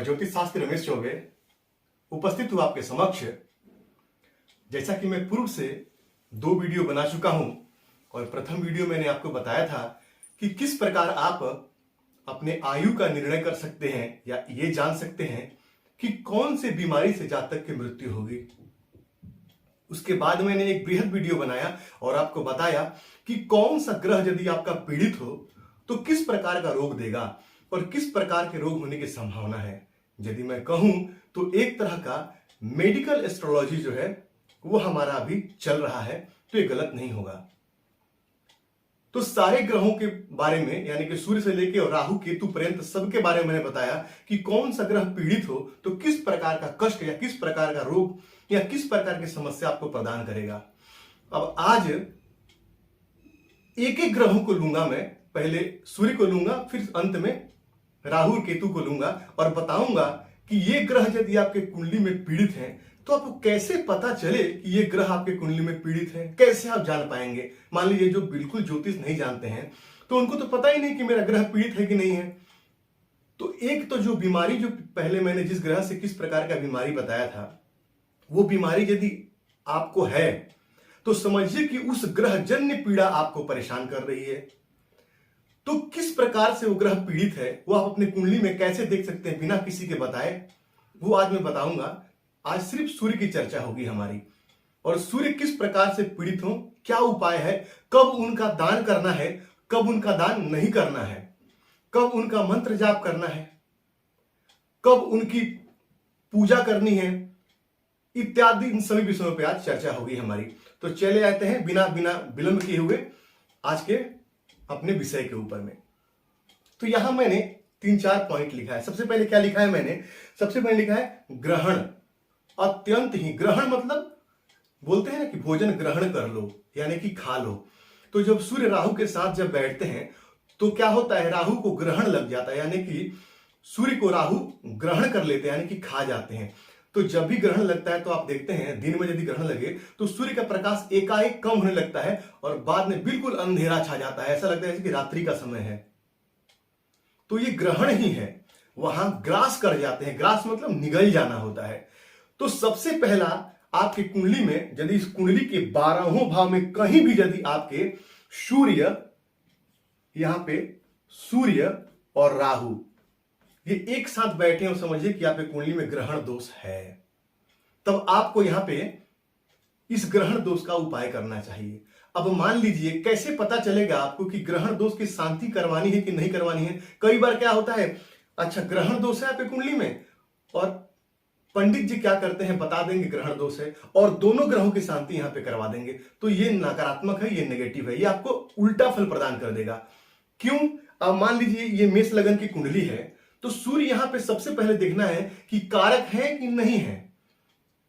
मैं ज्योतिष शास्त्री रमेश चौबे उपस्थित हूं आपके समक्ष। जैसा कि मैं पूर्व से 2 वीडियो बना चुका हूं और प्रथम वीडियो मैंने आपको बताया था कि किस प्रकार आप अपने आयु का निर्णय कर सकते हैं या ये जान सकते हैं कि कौन से बीमारी से जातक की मृत्यु होगी। उसके बाद मैंने एक बृहद वीडियो बनाया और आपको बताया कि कौन सा ग्रह यदि आपका पीड़ित हो तो किस प्रकार का रोग देगा और किस प्रकार के रोग होने की संभावना है। यदि मैं कहूं तो एक तरह का मेडिकल एस्ट्रोलॉजी जो है वो हमारा अभी चल रहा है, तो ये गलत नहीं होगा। तो सारे ग्रहों के बारे में यानी कि सूर्य से लेकर राहु केतु पर्यंत सबके बारे में मैंने बताया कि कौन सा ग्रह पीड़ित हो तो किस प्रकार का कष्ट या किस प्रकार का रोग या किस प्रकार की समस्या आपको प्रदान करेगा। अब आज एक एक ग्रहों को लूंगा, मैं पहले सूर्य को लूंगा, फिर अंत में राहु और केतु को लूंगा और बताऊंगा कि ये ग्रह यदि आपके कुंडली में पीड़ित हैं तो आपको कैसे पता चले कि ये ग्रह आपके कुंडली में पीड़ित है, कैसे आप जान पाएंगे। मान लीजिए जो बिल्कुल ज्योतिष नहीं जानते हैं तो उनको तो पता ही नहीं कि मेरा ग्रह पीड़ित है कि नहीं है। तो एक तो जो बीमारी जो पहले मैंने जिस ग्रह से किस प्रकार का बीमारी बताया था, वो बीमारी यदि आपको है तो समझिए कि उस ग्रह जन्य पीड़ा आपको परेशान कर रही है। तो किस प्रकार से वो ग्रह पीड़ित है वो आप अपने कुंडली में कैसे देख सकते हैं बिना किसी के बताए, वो आज मैं बताऊंगा। आज सिर्फ सूर्य की चर्चा होगी हमारी, और सूर्य किस प्रकार से पीड़ित हो, क्या उपाय है, कब उनका दान करना है, कब उनका दान नहीं करना है, कब उनका मंत्र जाप करना है, कब उनकी पूजा करनी है, इत्यादि इन सभी विषयों पर आज चर्चा होगी हमारी। तो चले आते हैं बिना विलंब किए हुए आज के अपने विषय के ऊपर में। तो यहां मैंने 3-4 पॉइंट लिखा है। सबसे पहले क्या लिखा है मैंने, सबसे पहले लिखा है ग्रहण। अत्यंत ही ग्रहण मतलब बोलते हैं ना कि भोजन ग्रहण कर लो यानी कि खा लो। तो जब सूर्य राहु के साथ जब बैठते हैं तो क्या होता है, राहु को ग्रहण लग जाता है यानी कि सूर्य को राहु ग्रहण कर लेते हैं यानी कि खा जाते हैं। तो जब भी ग्रहण लगता है तो आप देखते हैं दिन में यदि ग्रहण लगे तो सूर्य का प्रकाश एकाएक कम होने लगता है और बाद में बिल्कुल अंधेरा छा जाता है, ऐसा लगता है जैसे कि रात्रि का समय है। तो ये ग्रहण ही है, वहां ग्रास कर जाते हैं। ग्रास मतलब निगल जाना होता है। तो सबसे पहला आपकी कुंडली में यदि इस कुंडली के 12वें भाव में कहीं भी यदि आपके सूर्य, यहां पे सूर्य और राहु ये एक साथ बैठे और समझिए कि आपके कुंडली में ग्रहण दोष है, तब आपको यहां पे इस ग्रहण दोष का उपाय करना चाहिए। अब मान लीजिए कैसे पता चलेगा आपको कि ग्रहण दोष की शांति करवानी है कि नहीं करवानी है। कई बार क्या होता है, अच्छा ग्रहण दोष है आपके कुंडली में और पंडित जी क्या करते हैं, बता देंगे ग्रहण दोष है और दोनों ग्रहों की शांति यहां पे करवा देंगे। तो ये नकारात्मक है, ये नेगेटिव है, ये आपको उल्टा फल प्रदान कर देगा। क्यों? अब मान लीजिए ये मेष लगन की कुंडली है तो सूर्य यहां पे सबसे पहले देखना है कि कारक है कि नहीं है।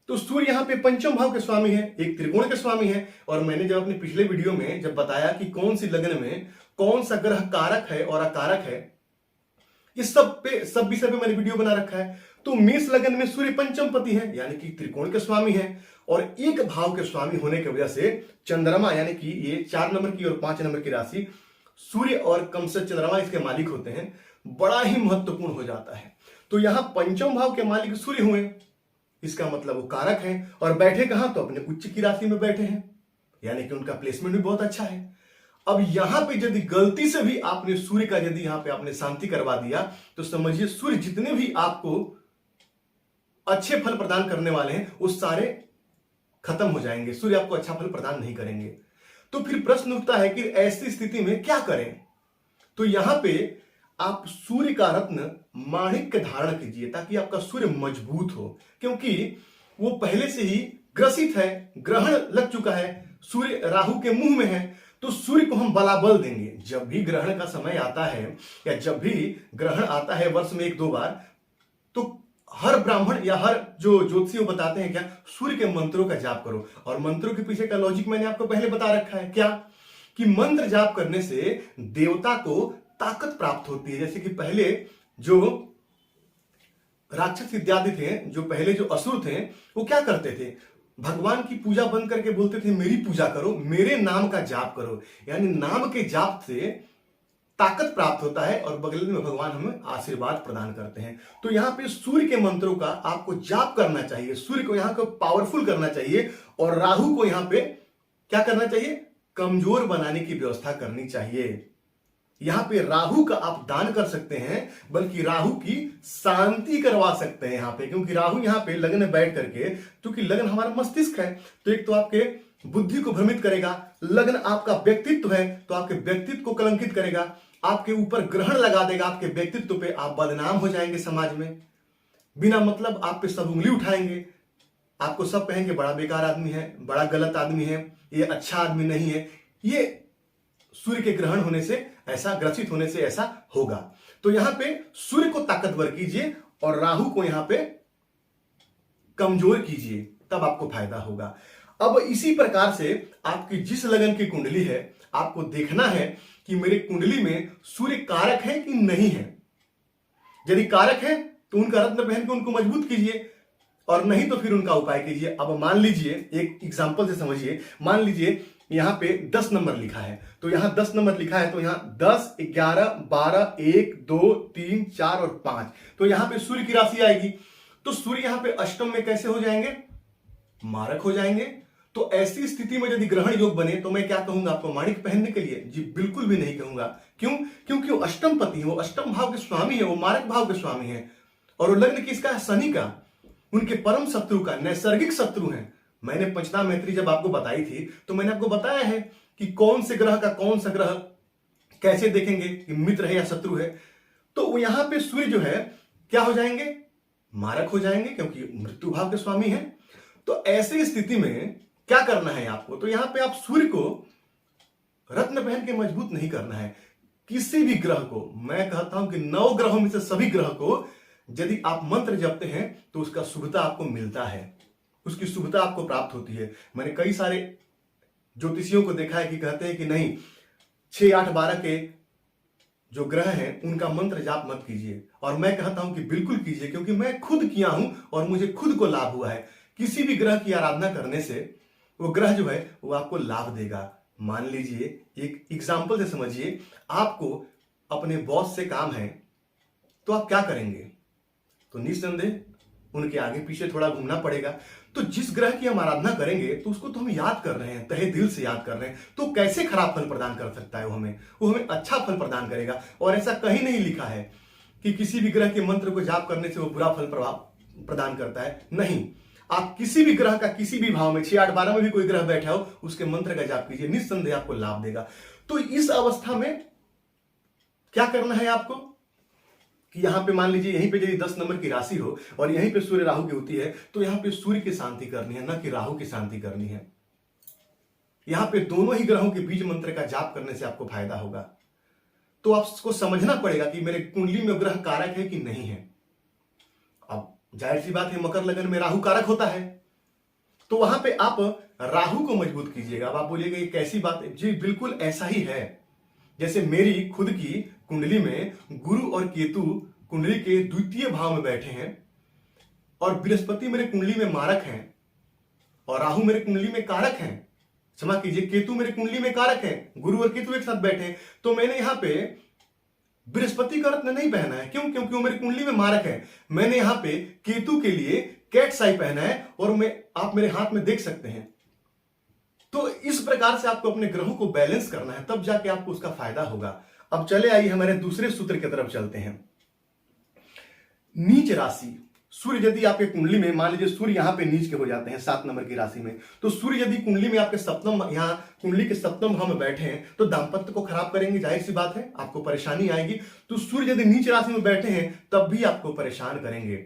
तो सूर्य यहां पे पंचम भाव के स्वामी है, एक त्रिकोण के स्वामी है। और मैंने जब अपने पिछले वीडियो में जब बताया कि कौन सी लगन में कौन सा ग्रह कारक है और अकारक है, इस सब विषय पे मैंने वीडियो बना रखा है। तो मेष लगन में सूर्य पंचम पति है यानी कि त्रिकोण के स्वामी है और एक भाव के स्वामी होने की वजह से चंद्रमा यानी कि ये 4 नंबर की और 5 नंबर की राशि सूर्य और कम से चंद्रमा इसके मालिक होते हैं, बड़ा ही महत्वपूर्ण हो जाता है। तो यहां पंचम भाव के मालिक सूर्य हुए, इसका मतलब वो कारक है और बैठे कहां, तो अपने उच्च की राशि में बैठे हैं यानी कि उनका प्लेसमेंट भी बहुत अच्छा है। अब यहां पे यदि गलती से भी आपने सूर्य का यदि यहां पे आपने शांति करवा दिया तो समझिए सूर्य जितने भी आपको अच्छे फल प्रदान करने वाले हैं वो सारे खत्म हो जाएंगे, सूर्य आपको अच्छा फल प्रदान नहीं करेंगे। तो फिर प्रश्न उठता है कि ऐसी स्थिति में क्या करें। तो यहां पे आप सूर्य का रत्न माणिक्य धारण कीजिए ताकि आपका सूर्य मजबूत हो, क्योंकि वो पहले से ही ग्रसित है, ग्रहण लग चुका है, सूर्य राहु के मुंह में है। तो सूर्य को हम बलाबल देंगे। जब भी ग्रहण का समय आता है या जब भी ग्रहण आता है वर्ष में 1-2 बार, तो हर ब्राह्मण या हर जो ज्योतिषी बताते हैं क्या, सूर्य के मंत्रों का जाप करो। और मंत्रों के पीछे का लॉजिक मैंने आपको पहले बता रखा है, क्या कि मंत्र जाप करने से देवता को ताकत प्राप्त होती है। जैसे कि पहले जो राक्षस इत्यादि थे, जो पहले जो असुर थे, वो क्या करते थे, भगवान की पूजा बंद करके बोलते थे मेरी पूजा करो, मेरे नाम का जाप करो। यानी नाम के जाप से ताकत प्राप्त होता है और बगल में भगवान हमें आशीर्वाद प्रदान करते हैं। तो यहाँ पे सूर्य के मंत्रों का आपको जाप करना चाहिए, सूर्य को यहाँ को पावरफुल करना चाहिए और राहु को यहाँ पे क्या करना चाहिए, कमजोर बनाने की व्यवस्था करनी चाहिए। यहाँ पे राहु का आप दान कर सकते हैं, बल्कि राहु की शांति करवा सकते हैं यहाँ पे, क्योंकि राहु यहाँ पे लग्न में बैठ करके, क्योंकि लग्न हमारा मस्तिष्क है, तो एक तो आपके बुद्धि को भ्रमित करेगा, लग्न आपका व्यक्तित्व है तो आपके व्यक्तित्व को कलंकित करेगा, आपके ऊपर ग्रहण लगा देगा आपके व्यक्तित्व पे, आप बदनाम हो जाएंगे समाज में, बिना मतलब आप पे सब उंगली उठाएंगे, आपको सब कहेंगे बड़ा बेकार आदमी है, बड़ा गलत आदमी है, ये अच्छा आदमी नहीं है। ये सूर्य के ग्रहण होने से ऐसा, ग्रसित होने से ऐसा होगा। तो यहां पे सूर्य को ताकतवर कीजिए और राहु को यहां पे कमजोर कीजिए, तब आपको फायदा होगा। अब इसी प्रकार से आपकी जिस लगन की कुंडली है, आपको देखना है कि मेरे कुंडली में सूर्य कारक है कि नहीं है। यदि कारक है तो उनका रत्न पहन के उनको मजबूत कीजिए, और नहीं तो फिर उनका उपाय कीजिए। अब मान लीजिए, एक एग्जांपल से समझिए, मान लीजिए यहां पे 10 नंबर लिखा है, तो यहां 10 नंबर लिखा है, तो यहां 10, 11, 12, 1, 2, 3, 4 और 5, तो यहां पे सूर्य की राशि आएगी। तो सूर्य यहां पे अष्टम में कैसे हो जाएंगे, मारक हो जाएंगे। तो ऐसी स्थिति में यदि ग्रहण योग बने तो मैं क्या कहूंगा आपको, माणिक पहनने के लिए? जी बिल्कुल भी नहीं कहूंगा। क्यों? क्योंकि वो अष्टम पति है, वो अष्टम भाव के स्वामी है, वो मारक भाव के स्वामी है, और वो लग्न किसका है, शनि का, उनके परम शत्रु का, नैसर्गिक शत्रु है। मैंने पंचनाम मैत्री जब आपको बताई थी तो मैंने आपको बताया है कि कौन से ग्रह का कौन सा ग्रह कैसे देखेंगे कि मित्र है या शत्रु है। तो यहां पे सूर्य जो है क्या हो जाएंगे, मारक हो जाएंगे, क्योंकि मृत्यु भाव के स्वामी है। तो ऐसी स्थिति में क्या करना है आपको, तो यहां पे आप सूर्य को रत्न पहन के मजबूत नहीं करना है। किसी भी ग्रह को, मैं कहता हूं कि 9 ग्रहों में से सभी ग्रह को यदि आप मंत्र जपते हैं तो उसका शुभता आपको मिलता है, उसकी शुभता आपको प्राप्त होती है। मैंने कई सारे ज्योतिषियों को देखा है कि कहते हैं कि नहीं, 6, 8, 12 के जो ग्रह हैं उनका मंत्र जाप मत कीजिए, और मैं कहता हूं कि बिल्कुल कीजिए, क्योंकि मैं खुद किया हूं और मुझे खुद को लाभ हुआ है। किसी भी ग्रह की आराधना करने से वो ग्रह जो है वो आपको लाभ देगा। मान लीजिए, एक एग्जाम्पल से समझिए, आपको अपने बॉस से काम है तो आप क्या करेंगे, तो निस्संदेह उनके आगे पीछे थोड़ा घूमना पड़ेगा। तो जिस ग्रह की हम आराधना करेंगे तो उसको तो हम याद कर रहे हैं, तहे दिल से याद कर रहे हैं, तो कैसे खराब फल प्रदान कर सकता है वो हमें अच्छा फल प्रदान करेगा। और ऐसा कहीं नहीं लिखा है कि किसी भी ग्रह के मंत्र को जाप करने से वो बुरा फल प्रदान करता है, नहीं। आप किसी भी ग्रह का किसी भी भाव में, 6, 8, 12 में भी कोई ग्रह बैठा हो, उसके मंत्र का जाप कीजिए, निस्संदेह आपको लाभ देगा। तो इस अवस्था में क्या करना है आपको कि यहां पे मान लीजिए, यहीं पे यदि 10 नंबर की राशि हो और यहीं पे सूर्य राहु की होती है, तो यहां पे सूर्य की शांति करनी है, ना कि राहु की शांति करनी है। यहां पे दोनों ही ग्रहों के बीज मंत्र का जाप करने से आपको फायदा होगा। तो आपको समझना पड़ेगा कि मेरे कुंडली में ग्रह कारक है कि नहीं है। अब जाहिर सी बात है, मकर लगन में राहु कारक होता है, तो वहां पे आप राहु को मजबूत कीजिएगा। अब आप बोलिएगा ये कैसी बात है? जी बिल्कुल ऐसा ही है। जैसे मेरी खुद की कुंडली में गुरु और केतु कुंडली के द्वितीय भाव में बैठे हैं, और बृहस्पति मेरे कुंडली में मारक हैं, और राहु मेरे कुंडली में कारक हैं, क्षमा कीजिए, केतु मेरे कुंडली में कारक है, गुरु और केतु एक साथ बैठे हैं। तो मैंने यहां पे बृहस्पति का रत्न नहीं पहना है। क्यों? क्योंकि वो मेरी कुंडली में मारक है। मैंने यहां पे केतु के लिए कैट साई पहना है, और आप मेरे हाथ में देख सकते हैं। तो इस प्रकार से आपको अपने ग्रहों को बैलेंस करना है, तब जाके आपको उसका फायदा होगा। अब चले आइए हमारे दूसरे सूत्र की तरफ चलते हैं। नीच राशि, सूर्य यदि आपके कुंडली में, मान लीजिए सूर्य यहां पे नीच के हो जाते हैं 7 नंबर की राशि में, तो सूर्य यदि कुंडली में आपके सप्तम, यहां कुंडली के सप्तम भाव में बैठे हैं, तो दाम्पत्य को खराब करेंगे, जाहिर सी बात है, आपको परेशानी आएगी। तो सूर्य यदि नीच राशि में बैठे हैं तब भी आपको परेशान करेंगे।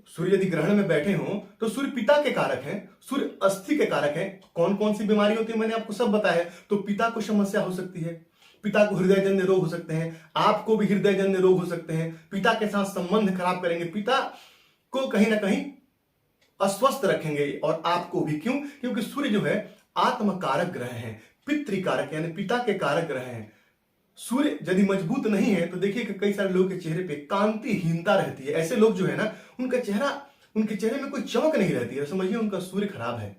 सूर्य यदि ग्रहण में बैठे हों तो सूर्य पिता के कारक हैं, सूर्य अस्थि के कारक हैं। कौन कौन सी बीमारी होती है मैंने आपको सब बताया है। तो पिता को समस्या हो सकती है, पिता को हृदय-जन्य रोग हो सकते हैं, आपको भी हृदय-जन्य रोग हो सकते हैं, पिता के साथ संबंध खराब करेंगे, पिता को कहीं ना कहीं अस्वस्थ रखेंगे, और आपको भी। क्यों? क्योंकि सूर्य जो है आत्मकारक ग्रह है, पितृकारक यानी पिता के कारक ग्रह हैं। सूर्य यदि मजबूत नहीं है तो देखिए कि कई सारे लोगों के चेहरे पे कांतिहीनता रहती है। ऐसे लोग जो है ना, उनके चेहरे में कोई चमक नहीं रहती है, समझिए उनका सूर्य खराब है।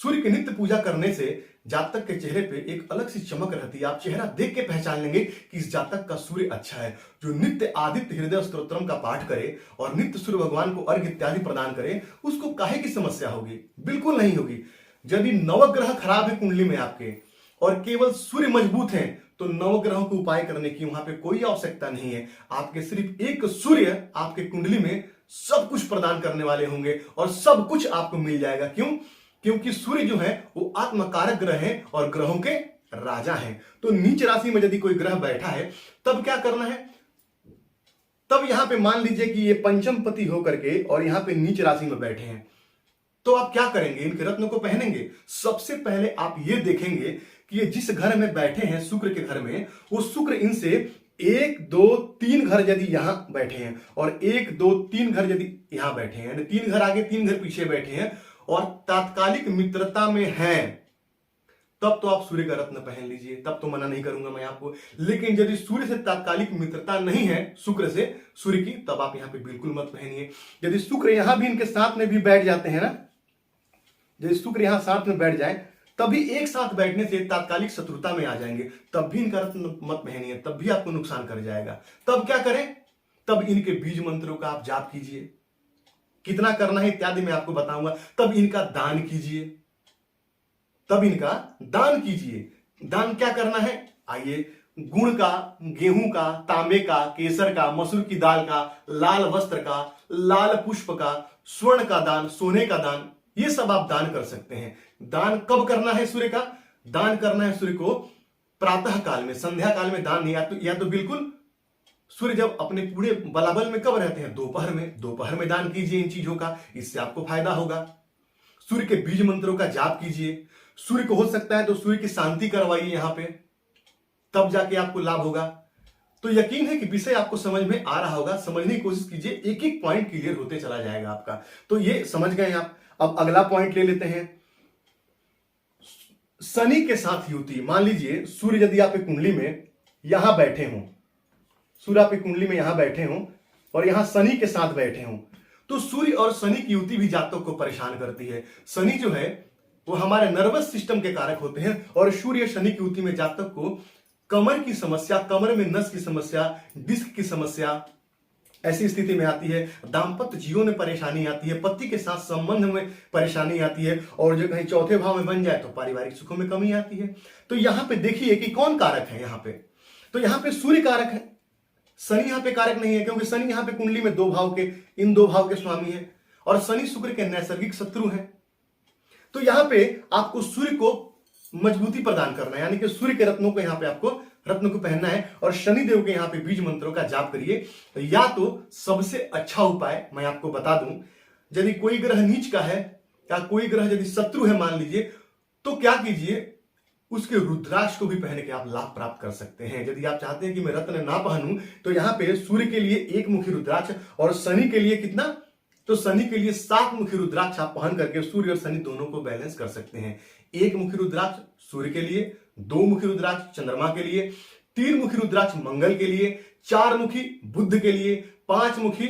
सूर्य की नित्य पूजा करने से जातक के चेहरे पे एक अलग सी चमक रहती है। आप चेहरा देख के पहचान लेंगे कि इस जातक का सूर्य अच्छा है। जो नित्य आदित्य हृदय स्तोत्रम का पाठ करे और नित्य सूर्य भगवान को अर्घ्य इत्यादि प्रदान करे, उसको काहे की समस्या होगी? बिल्कुल नहीं होगी। यदि नवग्रह खराब है कुंडली में आपके और केवल सूर्य मजबूत है, तो नवग्रहों को उपाय करने की वहां पे कोई आवश्यकता नहीं है। आपके सिर्फ एक सूर्य आपके कुंडली में सब कुछ प्रदान करने वाले होंगे और सब कुछ आपको मिल जाएगा। क्यों? क्योंकि सूर्य जो है वो आत्मकारक ग्रह है और ग्रहों के राजा हैं। तो नीच राशि में यदि कोई ग्रह बैठा है, तब क्या करना है? तब यहां पे मान लीजिए कि ये पंचम पति होकर के और यहां पे नीच राशि में बैठे हैं, तो आप क्या करेंगे? इनके रत्नों को पहनेंगे। सबसे पहले आप ये देखेंगे कि ये जिस घर में बैठे हैं, शुक्र के घर में, वो शुक्र इनसे 1 2 3 घर यदि यहां बैठे हैं और 1 2 3 घर यदि यहां बैठे हैं, यानी 3 घर आगे 3 घर पीछे बैठे हैं और तात्कालिक मित्रता में हैं, तब तो आप सूर्य का रत्न पहन लीजिए, तब तो मना नहीं करूंगा मैं आपको। लेकिन यदि सूर्य से तात्कालिक मित्रता नहीं है, शुक्र से सूर्य की, तब आप यहां पे बिल्कुल मत पहनिए। यदि शुक्र यहां भी इनके साथ में भी बैठ जाते हैं ना, यदि शुक्र यहां साथ में बैठ जाए, तभी एक साथ बैठने से तात्कालिक शत्रुता में आ जाएंगे, तब भी इनका रत्न मत पहनिए, तब भी आपको नुकसान कर जाएगा। तब क्या करें? तब इनके बीज मंत्रों का आप जाप कीजिए। कितना करना है इत्यादि मैं आपको बताऊंगा। तब इनका दान कीजिए, तब इनका दान कीजिए। दान क्या करना है? आइए, गुड़ का, गेहूं का, तांबे का, केसर का, मसूर की दाल का, लाल वस्त्र का, लाल पुष्प का, स्वर्ण का दान, सोने का दान, ये सब आप दान कर सकते हैं। दान कब करना है सूर्य का? दान करना है सूर्य को प्रातः काल में, संध्या काल में दान नहीं। या तो बिल्कुल सूर्य जब अपने पूरे बलाबल में कब रहते हैं? दोपहर में। दोपहर में दान कीजिए इन चीजों का, इससे आपको फायदा होगा। सूर्य के बीज मंत्रों का जाप कीजिए। सूर्य को हो सकता है तो सूर्य की शांति करवाइए यहां पे, तब जाके आपको लाभ होगा। तो यकीन है कि विषय आपको समझ में आ रहा होगा। समझने की कोशिश कीजिए, एक एक पॉइंट क्लियर होते चला जाएगा आपका। तो ये समझ गए आप। अब अगला पॉइंट ले लेते हैं, शनि के साथ युति। मान लीजिए सूर्य यदि आपकी कुंडली में यहां बैठे हों, सूर्य आपकी कुंडली में यहां बैठे हों और यहां शनि के साथ बैठे हों, तो सूर्य और शनि की युति भी जातकों को परेशान करती है। शनि जो है वो हमारे नर्वस सिस्टम के कारक होते हैं और सूर्य शनि की युति में जातक को कमर की समस्या, कमर में नस की समस्या, डिस्क की समस्या, ऐसी स्थिति में आती है। दाम्पत्य जीवन में परेशानी आती है, पति के साथ संबंध में परेशानी आती है और जो कहीं चौथे भाव में बन जाए तो पारिवारिक सुखों में कमी आती है। तो यहां पे देखिए कि कौन कारक है यहां पे। तो यहां पे सूर्य कारक है, शनि यहां पे कारक नहीं है, क्योंकि शनि यहां पे कुंडली में 2 भाव के, इन 2 भाव के स्वामी है और शनि शुक्र के नैसर्गिक शत्रु है। तो यहां पे आपको सूर्य को मजबूती प्रदान करना है, यानी कि सूर्य के रत्नों को यहां पे आपको रत्न को पहनना है और शनि देव के यहां पे बीज मंत्रों का जाप करिए। या तो सबसे अच्छा उपाय मैं आपको बता दूं, यदि कोई ग्रह नीच का है या कोई ग्रह यदि शत्रु है मान लीजिए, तो क्या कीजिए, उसके रुद्राक्ष को भी पहन के आप लाभ प्राप्त कर सकते हैं। यदि आप चाहते हैं कि मैं रत्न ना पहनूं, तो यहां पे सूर्य के लिए 1 मुखी रुद्राक्ष और शनि के लिए कितना, तो शनि के लिए 7 मुखी रुद्राक्ष आप पहन करके सूर्य और शनि दोनों को बैलेंस कर सकते हैं। 1 मुखी रुद्राक्ष सूर्य के लिए, 2 मुखी रुद्राक्ष चंद्रमा के लिए, 3 मुखी रुद्राक्ष मंगल के लिए, 4 मुखी बुध के लिए, 5 मुखी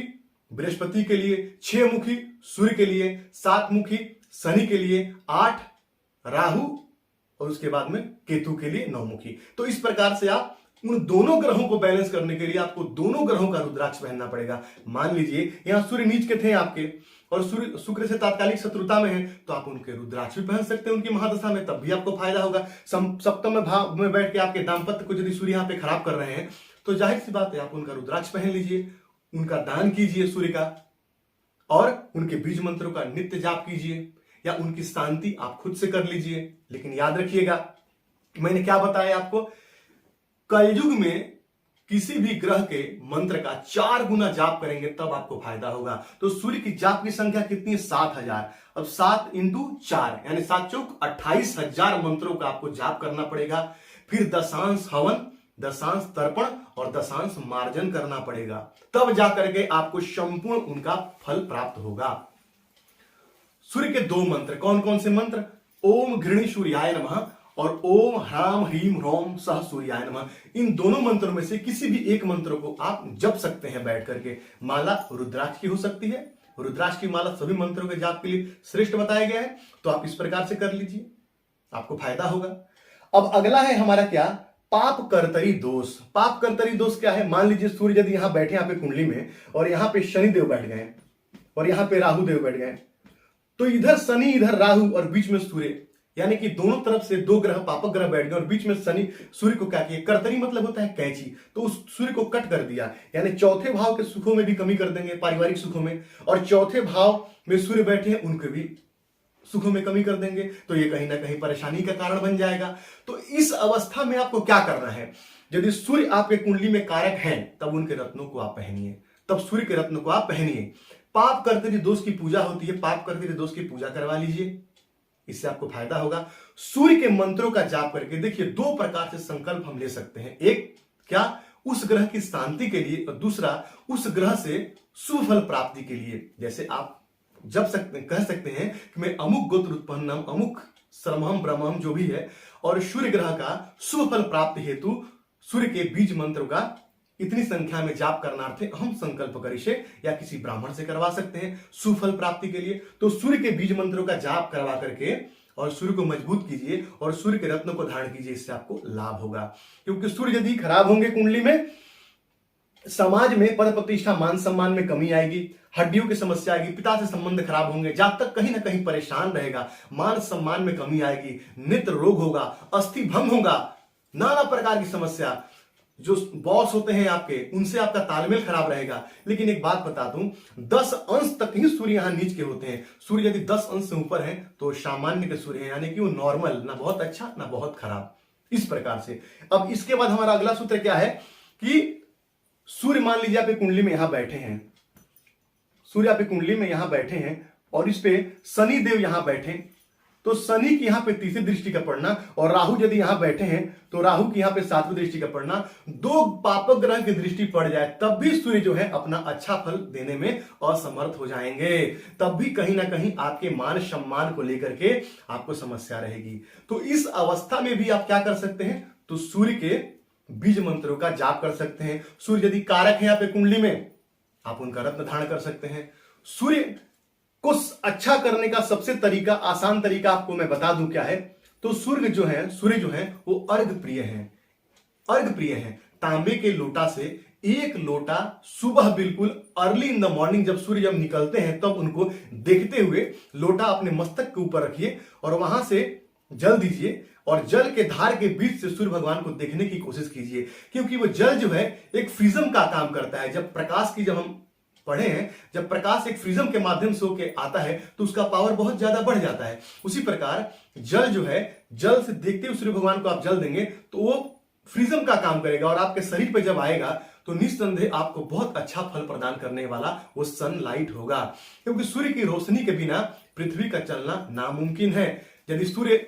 बृहस्पति के लिए, 6 मुखी सूर्य के लिए, 7 मुखी शनि के लिए, 8 राहु और उसके बाद में केतु के लिए 9 मुखी। तो इस प्रकार से आप उन दोनों ग्रहों को बैलेंस करने के लिए आपको दोनों ग्रहों का रुद्राक्ष पहनना पड़ेगा। मान लीजिए यहां सूर्य नीच के थे आपके और सूर्य शुक्र से तात्कालिक शत्रुता में है, तो आप उनके रुद्राक्ष भी पहन सकते हैं उनकी महादशा में, तब भी आपको फायदा होगा। सप्तम में भाव में बैठ के आपके दाम्पत्य को यदि सूर्य यहां पे खराब कर रहे हैं, तो जाहिर सी बात है आप उनका रुद्राक्ष पहन लीजिए, उनका दान कीजिए सूर्य का और उनके बीज मंत्रों का नित्य जाप कीजिए या उनकी शांति आप खुद से कर लीजिए। लेकिन याद रखिएगा मैंने क्या बताया आपको, कलयुग में किसी भी ग्रह के मंत्र का 4 गुना जाप करेंगे तब आपको फायदा होगा। तो सूर्य की जाप की संख्या कितनी है? 7000। अब 7 × 4 यानी 7 चौक 28,000 मंत्रों का आपको जाप करना पड़ेगा। फिर दशांश हवन, दशांश तर्पण और दशांश मार्जन करना पड़ेगा, तब जाकर के आपको संपूर्ण उनका फल प्राप्त होगा। सूर्य के 2 मंत्र कौन कौन से मंत्र? ओम घृणी सूर्याय नमः और ओम ह्राम ह्रीम ह्रोम सह सूर्याय नमः। इन दोनों मंत्रों में से किसी भी एक मंत्र को आप जप सकते हैं बैठ करके। माला रुद्राक्ष की हो सकती है, रुद्राक्ष की माला सभी मंत्रों के जाप के लिए श्रेष्ठ बताया गया है। तो आप इस प्रकार से कर लीजिए, आपको फायदा होगा। अब अगला है हमारा क्या, पाप कर्तरी दोष। पाप कर्तरी दोष क्या है, मान लीजिए सूर्य यदि यहां बैठे, यहाँ पे कुंडली में, और यहां पे शनिदेव बैठ गए और यहां पे राहु देव बैठ गए, तो इधर शनि इधर राहु और बीच में सूर्य, यानी कि दोनों तरफ से दो ग्रह पापक ग्रह बैठ गए और बीच में शनि सूर्य को क्या किया, कर्तरी मतलब होता है कैंची, तो उस सूर्य को कट कर दिया, यानी चौथे भाव के सुखों में भी कमी कर देंगे, पारिवारिक सुखों में, और चौथे भाव में सूर्य बैठे हैं उनके भी सुखों में कमी कर देंगे। तो ये कहीं ना कहीं परेशानी का कारण बन जाएगा। तो इस अवस्था में आपको क्या करना है, यदि सूर्य आपके कुंडली में कारक हैं तब उनके रत्नों को आप पहनिए, तब सूर्य के रत्नों को आप पहनिए। पाप कर्तरी दोष की पूजा होती है, पाप कर्तरी दोष की पूजा करवा लीजिए, इससे आपको फायदा होगा। सूर्य के मंत्रों का जाप करके देखिए, दो प्रकार से संकल्प हम ले सकते हैं, एक क्या, उस ग्रह की शांति के लिए, और दूसरा उस ग्रह से शुभ फल प्राप्ति के लिए। जैसे आप जब कह सकते हैं कि मैं अमुक गोत्र उत्पन्नम अमुक श्रमहम ब्रह्मम जो भी है, और सूर्य ग्रह का शुभ फल प्राप्ति हेतु सूर्य के बीज मंत्र का इतनी संख्या में जाप करनार्थे हम संकल्प करिशे, या किसी ब्राह्मण से करवा सकते हैं सुफल प्राप्ति के लिए। तो सूर्य के बीज मंत्रों का जाप करवा करके और सूर्य को मजबूत कीजिए और सूर्य के रत्नों को धारण कीजिए, इससे आपको लाभ होगा। क्योंकि सूर्य यदि खराब होंगे कुंडली में, समाज में पद प्रतिष्ठा मान सम्मान में कमी आएगी, हड्डियों की समस्या आएगी, पिता से संबंध खराब होंगे, जातक कहीं ना कहीं परेशान रहेगा, मान सम्मान में कमी आएगी, नेत्र रोग होगा, अस्थि भंग होगा, नाना प्रकार की समस्या, जो बॉस होते हैं आपके उनसे आपका तालमेल खराब रहेगा। लेकिन एक बात बता दूं, 10 अंश तक ही सूर्य यहां नीच के होते हैं। सूर्य यदि 10 अंश से ऊपर है तो सामान्य के सूर्य है, यानी कि वो नॉर्मल, ना बहुत अच्छा ना बहुत खराब, इस प्रकार से। अब इसके बाद हमारा अगला सूत्र क्या है कि सूर्य मान लीजिए आपकी कुंडली में यहां बैठे हैं, सूर्य आपकी कुंडली में यहां बैठे हैं और इस पे शनि देव यहां बैठे, तो शनि की यहां पे तीसरी दृष्टि का पड़ना, और राहु यदि यहां बैठे हैं तो राहु की यहां पे सातवीं दृष्टि का पड़ना, दो पापक ग्रह की दृष्टि पड़ जाए तब भी सूर्य जो है अपना अच्छा फल देने में असमर्थ हो जाएंगे, तब भी कहीं ना कहीं आपके मान सम्मान को लेकर के आपको समस्या रहेगी। तो इस अवस्था में भी आप क्या कर सकते हैं, तो सूर्य के बीज मंत्रों का जाप कर सकते हैं। सूर्य यदि कारक है यहाँ पे कुंडली में, आप उनका रत्न धारण कर सकते हैं। सूर्य को अच्छा करने का सबसे तरीका, आसान तरीका आपको मैं बता दूं क्या है, तो सूर्य जो है वो अर्घ प्रिय है, अर्घ प्रिय है। तांबे के लोटा से एक लोटा सुबह बिल्कुल अर्ली इन द मॉर्निंग जब सूर्य जब निकलते हैं तब उनको देखते हुए लोटा अपने मस्तक के ऊपर रखिए और वहां से जल दीजिए और जल के धार के बीच से सूर्य भगवान को देखने की कोशिश कीजिए, क्योंकि वो जल जो है एक फ्रिज्म का काम करता है। जब प्रकाश की, जब हम पढ़े हैं, जब प्रकाश एक फ्रिज्म के माध्यम से होके आता है तो उसका पावर बहुत ज्यादा बढ़ जाता है। उसी प्रकार जल जो है, जल से देखते हुए सूर्य भगवान को आप जल देंगे तो वो फ्रिज्म का काम करेगा और आपके शरीर पे जब आएगा तो निस्संदेह आपको बहुत अच्छा फल प्रदान करने वाला वो सनलाइट होगा, क्योंकि सूर्य की रोशनी के बिना पृथ्वी का चलना नामुमकिन है। यदि सूर्य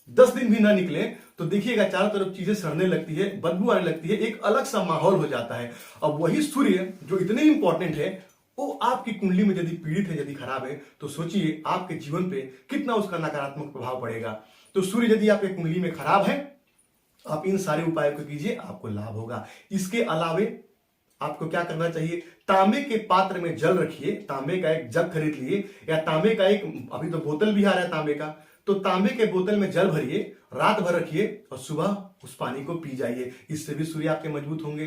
10 दिन भी ना निकले तो देखिएगा चारों तरफ चीजें सड़ने लगती है, बदबू आने लगती है, एक अलग सा माहौल हो जाता है। अब वही सूर्य जो इतने इंपॉर्टेंट है वो आपकी कुंडली में यदि पीड़ित है, यदि खराब है, तो सोचिए आपके जीवन पे कितना उसका नकारात्मक प्रभाव पड़ेगा। तो सूर्य यदि आपके कुंडली में खराब है, आप इन सारे उपायों को कीजिए, आपको लाभ होगा। इसके अलावे आपको क्या करना चाहिए, तांबे के पात्र में जल रखिए, तांबे का एक जग खरीद लिए या तांबे का एक, अभी तो बोतल भी आ रहा है तांबे का, तो तांबे के बोतल में जल भरिए, रात भर रखिए और सुबह उस पानी को पी जाइए, इससे भी सूर्य आपके मजबूत होंगे।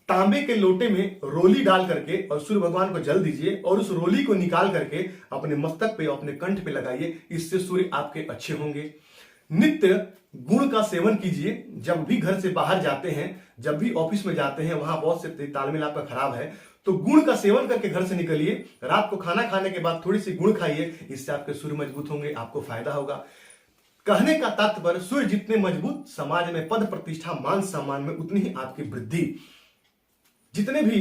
तांबे के लोटे में रोली डाल करके और सूर्य भगवान को जल दीजिए और उस रोली को निकाल करके अपने मस्तक पे, अपने कंठ पे लगाइए, इससे सूर्य आपके अच्छे होंगे। नित्य गुड़ का सेवन कीजिए, जब भी घर से बाहर जाते हैं, जब भी ऑफिस में जाते हैं, वहां बहुत से तालमेल आपका खराब है तो गुड़ का सेवन करके घर से निकलिए। रात को खाना खाने के बाद थोड़ी सी गुड़ खाइए, इससे आपके सूर्य मजबूत होंगे, आपको फायदा होगा। कहने का तात्पर्य, सूर्य जितने मजबूत, समाज में पद प्रतिष्ठा मान सम्मान में उतनी ही आपकी वृद्धि। जितने भी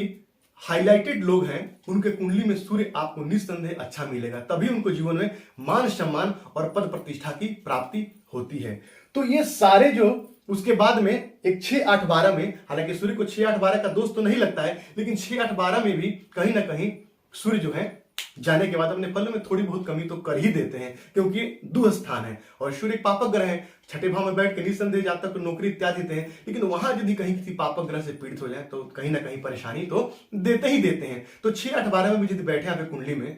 हाईलाइटेड लोग हैं उनके कुंडली में सूर्य आपको निस्संदेह अच्छा मिलेगा, तभी उनको जीवन में मान सम्मान और पद प्रतिष्ठा की प्राप्ति होती है। तो ये सारे जो उसके बाद में एक 6, 8, 12 में, हालांकि सूर्य को 6, 8, 12 का दोष तो नहीं लगता है, लेकिन 6, 8, 12 में भी कहीं ना कहीं सूर्य जो है जाने के बाद अपने फल में थोड़ी बहुत कमी तो कर ही देते हैं, क्योंकि दूर स्थान है और सूर्य एक पापक ग्रह है। छठे भाव में बैठ के निस्संदेह जातक को नौकरी इत्यादि देते हैं, लेकिन वहां यदि कहीं किसी पापक ग्रह से पीड़ित हो जाए तो कहीं ना कहीं परेशानी तो देते ही देते हैं। तो 6, 8, 12 में भी यदि बैठे आपके कुंडली में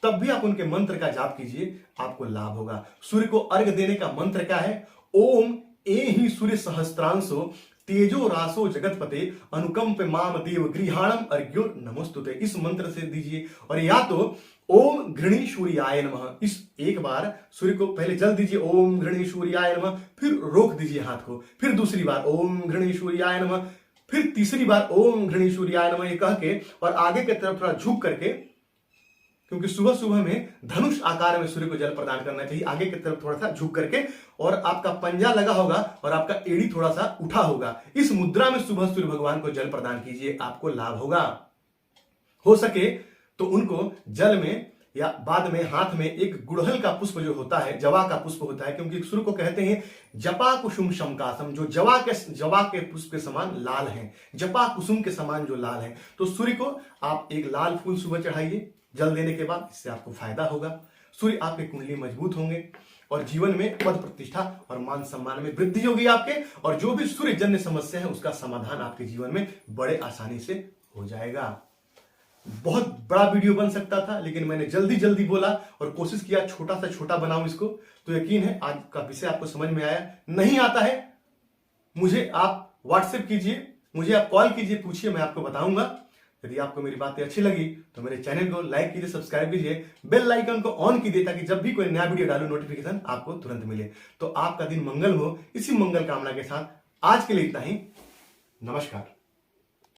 तब भी आप उनके मंत्र का जाप कीजिए, आपको लाभ होगा। सूर्य को अर्घ देने का मंत्र क्या है? ओम एहि सूर्य सहस्त्रांशो तेजो रासो जगतपते अनुकंप माम देव गृहाणम अर्घ्यो नमोस्तुते। इस मंत्र से दीजिए। और या तो ओम घृणी सूर्याय नमः, इस एक बार सूर्य को पहले जल दीजिए, ओम घृणी सूर्याय नमः, फिर रोक दीजिए हाथ को, फिर दूसरी बार ओम घृणी सूर्याय नमः, फिर तीसरी बार ओम घृणी सूर्याय नमः, ये कह के और आगे की तरफ थोड़ा झुक करके, क्योंकि सुबह सुबह में धनुष आकार में सूर्य को जल प्रदान करना चाहिए, आगे की तरफ थोड़ा सा झुक करके, और आपका पंजा लगा होगा और आपका एड़ी थोड़ा सा उठा होगा। इस मुद्रा में सुबह सूर्य भगवान को जल प्रदान कीजिए, आपको लाभ होगा। हो सके तो उनको जल में या बाद में हाथ में एक गुड़हल का पुष्प जो होता है, जवा का पुष्प होता है, क्योंकि सूर्य को कहते हैं जपा कुसुम शमकासम, जो जवा के पुष्प के समान लाल हैं, जपा कुसुम के समान जो लाल है। तो सूर्य को आप एक लाल फूल सुबह चढ़ाइए जल देने के बाद, इससे आपको फायदा होगा। सूर्य आपके कुंडली मजबूत होंगे और जीवन में पद प्रतिष्ठा और मान सम्मान में वृद्धि होगी आपके, और जो भी सूर्य जन्य समस्या है उसका समाधान आपके जीवन में बड़े आसानी से हो जाएगा। बहुत बड़ा वीडियो बन सकता था, लेकिन मैंने जल्दी जल्दी बोला और कोशिश किया छोटा से छोटा बनाऊं इसको। तो यकीन है आज का विषय आपको समझ में आया। नहीं आता है, मुझे आप व्हाट्सएप कीजिए, मुझे आप कॉल कीजिए, पूछिए, मैं आपको बताऊंगा। यदि आपको मेरी बातें अच्छी लगी तो मेरे चैनल को लाइक कीजिए, सब्सक्राइब कीजिए, बेल आइकन को ऑन कीजिए, ताकि जब भी कोई नया वीडियो डालूं नोटिफिकेशन आपको तुरंत मिले। तो आपका दिन मंगल हो, इसी मंगल कामना के साथ आज के लिए इतना ही। नमस्कार।